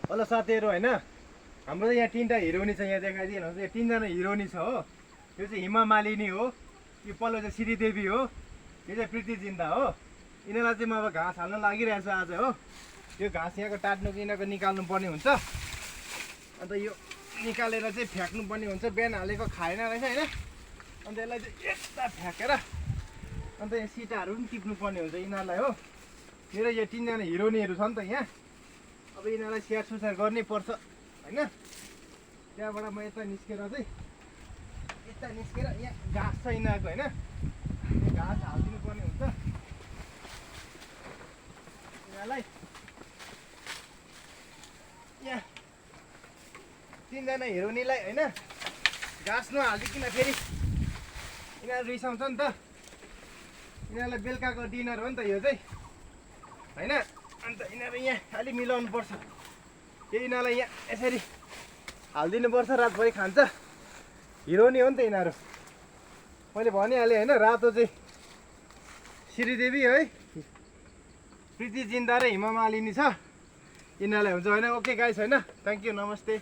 Hello साथीहरू होइन हाम्रो यहाँ तीनटा हिरोनी छ यहाँ देखाइदिनु यो तीनजना हिरोनी छ हो यो चाहिँ हिमा मालिनी हो यो पल्लो चाहिँ श्रीदेवी हो यो चाहिँ प्रीति जिन्दा हो यिनीहरूलाई चाहिँ म अब घाँस हाल्न लागिरहेको छु आज हो यो घाँस यहाँको टाट्नु यिनीहरूको निकाल्नु पर्ने हुन्छ अन्त यो निकालेर चाहिँ फ्याँक्नु पर्ने हुन्छ बिहान हालेको खाएन रहेछ होइन अन्त यसलाई चाहिँ यस्ता फ्याँकेर अन्त यहाँ सिटाहरू पनि टिप्नु पर्ने हुन्छ यिनीहरूलाई हो मेरो यो तीनजना हिरोनीहरू छ नि त यहाँ अब यिनीहरूलाई स्याहार सुसार गर्नै पर्छ होइन त्यहाँबाट म यता निस्केर चाहिँ यता निस्केर यहाँ घाँस छ यिनीहरूको होइन घाँस हालिदिनु पर्ने हुन्छ यिनीहरूलाई यहाँ तीनजना हिरोनीलाई होइन घाँस नहालिदिकन फेरि यिनीहरू रिसाउँछ नि त यिनीहरूलाई बेलुकाको डिनर हो नि त यो चाहिँ होइन अन्त यिनीहरू यहाँ अलिक मिलाउनु पर्छ यो यिनीहरूलाई यहाँ यसरी हालिदिनु पर्छ रातभरि खान्छ हिरोनी हो नि त यिनीहरू मैले भनिहालेँ होइन रातो चाहिँ श्रीदेवी है प्रीति जिन्दा र हिमा मालिनी छ यिनीहरूलाई हुन्छ होइन ओके गाइस होइन थ्याङ्क यू नमस्ते।